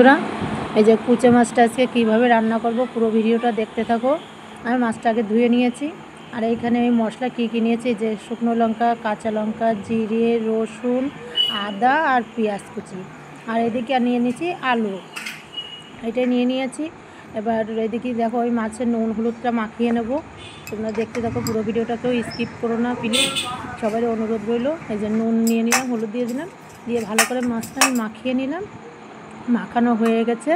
বন্ধুরা, এই যে কুচে মাছটা আজকে কীভাবে রান্না করব পুরো ভিডিওটা দেখতে থাকো। আমি মাছটা আগে ধুয়ে নিয়েছি। আর এইখানে আমি মশলা কী কী নিয়েছি, যে শুকনো লঙ্কা, কাঁচা লঙ্কা, জিরে, রসুন, আদা আর পেঁয়াজ কুচি। আর এদিকে নিয়ে নিয়েছি আলু, এটাই নিয়ে নিয়েছি। এবার এদিকে দেখো ওই মাছের নুন হলুদটা মাখিয়ে নেব। তোমরা দেখতে থাকো পুরো ভিডিওটা, কেউ স্কিপ করো না প্লিজ, সবারই অনুরোধ রইল। এই যে নুন নিয়ে নিলাম, হলুদ দিয়ে দিলাম, দিয়ে ভালো করে মাছটা আমি মাখিয়ে নিলাম। মাখানো হয়ে গেছে।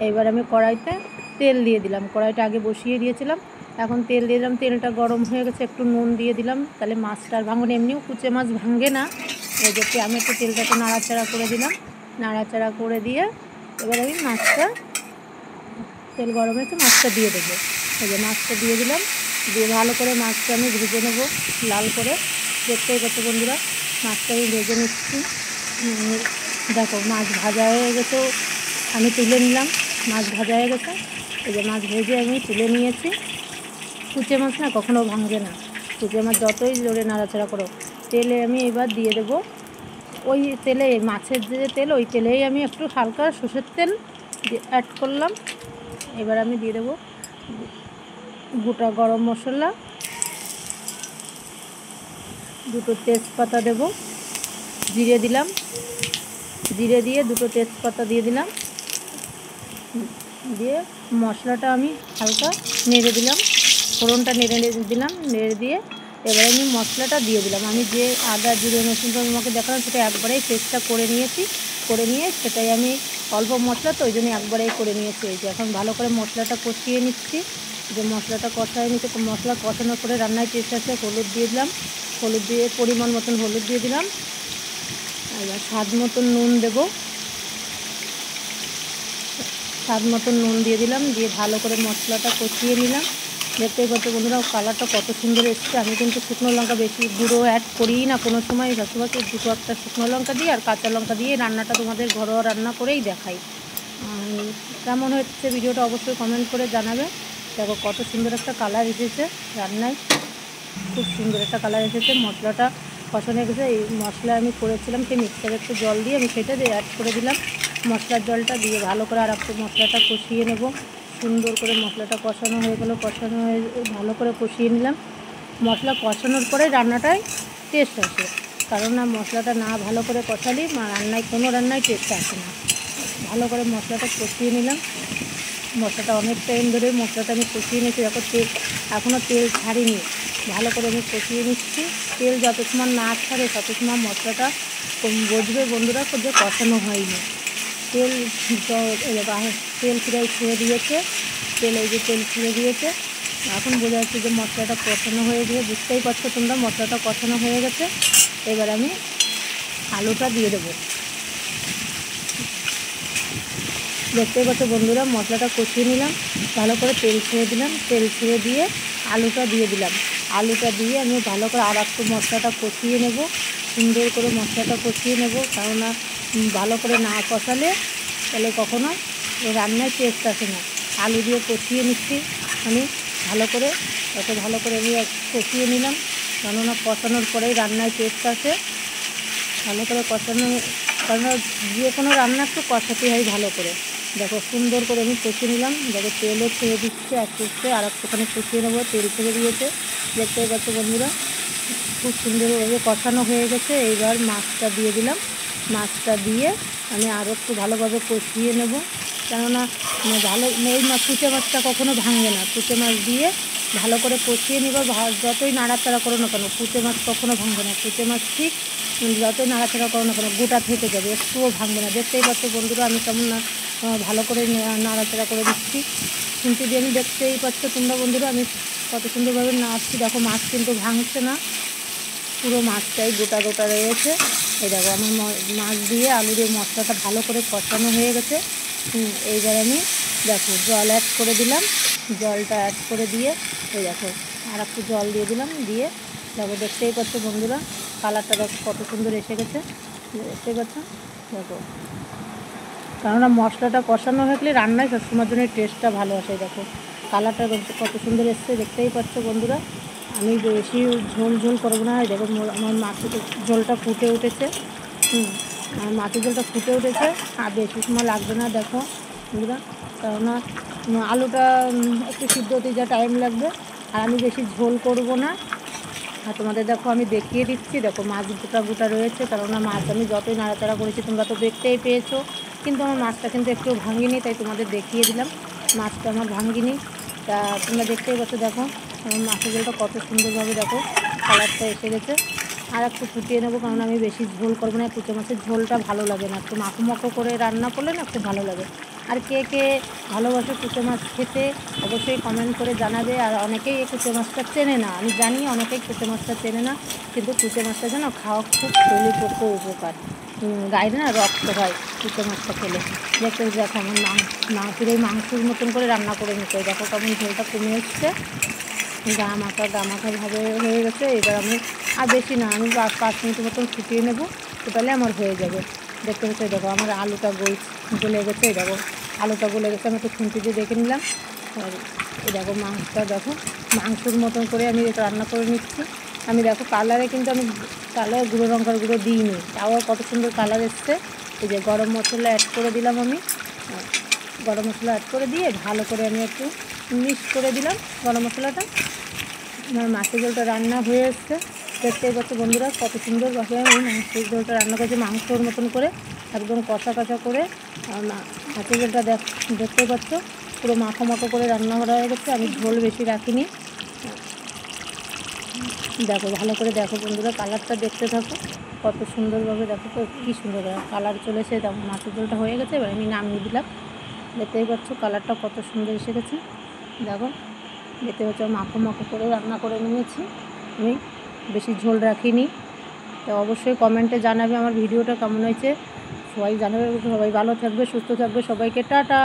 এবার আমি কড়াইতে তেল দিয়ে দিলাম, কড়াইটা আগে বসিয়ে দিয়েছিলাম, এখন তেল দিয়ে দিলাম। তেলটা গরম হয়ে গেছে, একটু নুন দিয়ে দিলাম, তাহলে মাছটা আর ভাঙবে না। এমনিও কুচে মাছ ভাঙে না। এই যে আমি একটু তেলটাকে নাড়াচাড়া করে দিলাম, নাড়াচাড়া করে দিয়ে এবার আমি মাছটা, তেল গরম হয়েছে, মাছটা দিয়ে দেবো। এই যে মাছটা দিয়ে দিলাম, দিয়ে ভালো করে মাছটা আমি ভেজে নেবো লাল করে। দেখতেই পাচ্ছ বন্ধুরা, মাছটা আমি ভেজে নিচ্ছি। দেখো মাছ ভাজা হয়ে গেছে, আমি তুলে নিলাম। মাছ ভাজা হয়ে গেছে, এই যে মাছ ভেজে আমি তুলে নিয়েছি। কুচে মাছ না কখনো ভাঙবে না, কুচে মাছ যতই জোরে নাড়াচাড়া করো। তেলে আমি এবার দিয়ে দেবো, ওই তেলে মাছের যে তেল, ওই তেলেই আমি একটু হালকা সর্ষের তেল অ্যাড করলাম। এবার আমি দিয়ে দেবো গোটা গরম মশলা, দুটো তেজপাতা দেবো, জিরে দিলাম, জিরে দিয়ে দুটো তেজপাতা দিয়ে দিলাম, দিয়ে মশলাটা আমি হালকা নেড়ে দিলাম, ফোড়নটা নেড়ে দিলাম, নেড়ে দিয়ে এবারে আমি মশলাটা দিয়ে দিলাম। আমি যে আদা জিরে রসুনটা তোমাকে দেখালাম, সেটা একবারেই পেস্টটা করে নিয়েছি, করে নিয়ে সেটাই আমি অল্প মশলা তো ওই জন্য একবারেই করে নিয়েছি। এই যে এখন ভালো করে মশলাটা কষিয়ে নিচ্ছি। যে মশলাটা কষায় নিচ্ছে, মশলা কষানোর পরে রান্নায় টেস্ট আছে। হলুদ দিয়ে দিলাম, হলুদ দিয়ে পরিমাণ মতন হলুদ দিয়ে দিলাম, এবার স্বাদ মতন নুন দেবো, স্বাদ মতন নুন দিয়ে দিলাম, দিয়ে ভালো করে মশলাটা কষিয়ে নিলাম। দেখতেই পাচ্ছ বন্ধুরা, কালারটা কত সুন্দর এসছে। আমি কিন্তু শুকনো লঙ্কা বেশি গুঁড়ো অ্যাড করিই না কোনো সময়, সবসময় দুটো একটা শুকনো লঙ্কা দিয়ে আর কাঁচা লঙ্কা দিয়ে রান্নাটা তোমাদের ঘরোয়া রান্না করেই দেখাই। কেমন হচ্ছে ভিডিওটা অবশ্যই কমেন্ট করে জানাবে। দেখো কত সুন্দর একটা কালার এসেছে রান্নায়, খুব সুন্দর একটা কালার এসেছে। মশলাটা কষানো গেছে। এই মশলা আমি করেছিলাম সেই মিক্সারে একটু জল দিয়ে আমি সেটা দিয়ে অ্যাড করে দিলাম। মশলার জলটা দিয়ে ভালো করে আর একটু মশলাটা কষিয়ে নেব। সুন্দর করে মশলাটা কষানো হয়ে গেল, কষানো হয়ে ভালো করে কষিয়ে নিলাম। মশলা কষানোর পরে রান্নাটায় টেস্ট আসে, কারণ না মশলাটা না ভালো করে কষালে রান্নায় কোনো রান্নায় টেস্ট আসে না। ভালো করে মশলাটা কষিয়ে নিলাম। মশলাটা অনেক টাইম ধরে মশলাটা আমি কষিয়ে নিয়েছি। দেখো তেল এখনও তেল ছাড়িনি, ভালো করে আমি কষিয়ে নিচ্ছি। তেল যত সময় না ছাড়ে তত সময় মশলাটা বুঝবে বন্ধুরা যে কষানো হয়নি। তেল তেল প্রায় ছেড়ে দিয়েছে, তেল এই যে তেল ছেড়ে দিয়েছে, এখন বোঝা যাচ্ছে যে মশলাটা কষানো হয়ে গেছে। বুঝতেই পারছো তোমরা, মশলাটা কষানো হয়ে গেছে। এবার আমি আলুটা দিয়ে দেবো। দেখতেই পাচ্ছ বন্ধুরা, মশলাটা কষিয়ে নিলাম, ভালো করে তেল ছেড়ে দিলাম, তেল ছেড়ে দিয়ে আলুটা দিয়ে দিলাম। আলুটা দিয়ে আমি ভালো করে আর একটু মশলাটা কষিয়ে নেব, সুন্দর করে মশলাটা কষিয়ে নেব, কেননা ভালো করে না কষালে তাহলে কখনো রান্নায় টেস্ট আসে না। আলু দিয়ে কষিয়ে নিচ্ছি আমি ভালো করে, ভালো করে আমি কষিয়ে নিলাম, কেননা কষানোর পরেই রান্নায় টেস্ট আসে। ভালো করে কষানো, কারণ যে কোনো রান্না একটু কষাতে হয় ভালো করে। দেখো সুন্দর করে আমি কষিয়ে নিলাম। দেখো তেলও ছেড়ে দিচ্ছে, আস্তে আস্তে আর একটুখানি কষিয়ে নেবো। তেল ছেড়ে দিয়েছে, দেখতেই পাচ্ছ বন্ধুরা, খুব সুন্দরভাবে কষানো হয়ে গেছে। এইবার মাছটা দিয়ে দিলাম, মাছটা দিয়ে আমি আরও একটু ভালোভাবে কষিয়ে নেব, কেননা ভালো এই কুচে মাছটা কখনো ভাঙবে না। কুচে মাছ দিয়ে ভালো করে কষিয়ে নেব, যতই নাড়াচাড়া করো না কেন কুচে মাছ কখনো ভাঙবে না। কুচে মাছ ঠিক যতই নাড়াচাড়া করো না কেন গোটা থেকে যাবে, একটুও ভাঙবে না। দেখতেই পাচ্ছ বন্ধুরা আমি কেমন ভালো করে নাড়াচাড়া করে দিচ্ছি খুন্তি দিয়ে। আমি দেখতেই পাচ্ছ তোমরা বন্ধুরা আমি কত সুন্দরভাবে নাড়ছি। দেখো মাছ কিন্তু ভাঙছে না, পুরো মাছটাই গোটা গোটা রয়েছে। এই দেখো আমার মাছ দিয়ে আলু দিয়ে মশলাটা ভালো করে কষানো হয়ে গেছে। এইবার আমি দেখো জল অ্যাড করে দিলাম, জলটা অ্যাড করে দিয়ে এই দেখো আর একটু জল দিয়ে দিলাম, দিয়ে দেখো দেখতেই পাচ্ছ বন্ধুরা কালারটা দেখো কত সুন্দর এসে গেছে। দেখতেই পাচ্ছ দেখো, কেননা মশলাটা কষানো হয়ে গেলে রান্নায় সবসময়ের জন্য টেস্টটা ভালো আসে। দেখো কালারটা কত সুন্দর এসছে, দেখতেই পাচ্ছ বন্ধুরা। আমি বেশি ঝোল ঝোল করবো না, দেখো আমার মাছের ঝোলটা ফুটে উঠেছে। মাছের ঝোলটা ফুটে উঠেছে, আর বেশি সময় লাগবে না দেখো বন্ধুরা, কেননা আলুটা একটু সিদ্ধ হতে যা টাইম লাগবে। আর আমি বেশি ঝোল করব না। আর তোমাদের দেখো আমি দেখিয়ে দিচ্ছি, দেখো মাছ গোটা গোটা রয়েছে, কেননা মাছ আমি যতই নাড়াচাড়া করেছি তোমরা তো দেখতেই পেয়েছো, কিন্তু আমার মাছটা কিন্তু একটু ভাঙিনি, তাই তোমাদের দেখিয়ে দিলাম। মাছটা আমার ভাঙিনি, তা তোমরা দেখতেই পাচ্ছ। দেখো আমার মাছের ঝোলটা কত সুন্দরভাবে দেখো কালারটা এসে গেছে। আর একটু ফুটিয়ে নেবো, কারণ আমি বেশি ঝোল করবো না। কুচো মাছের ঝোলটা ভালো লাগে না, একটু মাখো মাখো করে রান্না করলে না খুব ভালো লাগে। আর কে কে ভালোবাসে কুচো মাছ খেতে অবশ্যই কমেন্ট করে জানাবে। আর অনেকেই এই কুচো মাছটা চেনে না, আমি জানি অনেকেই কুচো মাছটা চেনে না, কিন্তু কুচো মাছটা যেন খাওয়া খুব শরীরের পক্ষে উপকার। গায়ে না রক্ত হয় কুচো মাছটা খেলে। দেখতে দেখো আমার পুরো মাংসের মতন করে রান্না করে নিতে হয়। দেখো কেমন ঝোলটা কমে এসছে, গা মাখা ভাবে হয়ে গেছে। এবার আমি আর বেশি না, আমি 5 মিনিট মতন ফুটিয়ে নেবো, তাহলে আমার হয়ে যাবে। দেখতে পাচ্ছি দেখো আমার আলুটা গলে গেছে। এই দেখো আলুটা গলে গেছে, আমি একটু খুন্তি দিয়ে দেখে নিলাম। আর এই দেখো মাংসটা দেখো মাংসের মতন করে আমি রান্না করে নিচ্ছি। আমি দেখো কালারে কিন্তু আমি গুঁড়ো লঙ্কার গুঁড়ো দিইনি, তাও কত সুন্দর কালার এসছে। এই যে গরম মশলা অ্যাড করে দিলাম আমি, গরম মশলা অ্যাড করে দিয়ে ভালো করে আমি একটু মিক্স করে দিলাম গরম মশলাটা। আমার মাছের ঝোলটা রান্না হয়ে এসছে, দেখতেই পাচ্ছ বন্ধুরা কত সুন্দরভাবে আমি মাছের ঝোলটা রান্না করেছি, মাংসর মতন করে একদম কষা কষা করে। আর মাছের ঝোলটা দেখতেই পাচ্ছ পুরো মাখো মাখো করে রান্না করা হয়ে গেছে, আমি ঝোল বেশি রাখিনি। দেখো ভালো করে দেখো বন্ধুরা, কালারটা দেখতে থাকো কত সুন্দরভাবে। দেখো তো কী সুন্দর কালার চলেছে। দেখো মাছের ঝোলটা হয়ে গেছে, এবার আমি নামিয়ে দিলাম। দেখতেই পাচ্ছ কালারটা কত সুন্দর এসে গেছে। দেখো দেখতে পাচ্ছ মাখো মাখো করে রান্না করে নিয়েছি, আমি বেশি ঝোল রাখিনি। তো অবশ্যই কমেন্টে জানাবে আমার ভিডিওটা কেমন হয়েছে, সবাই জানাবে। সবাই ভালো থাকবে, সুস্থ থাকবে, সবাইকে টাটা।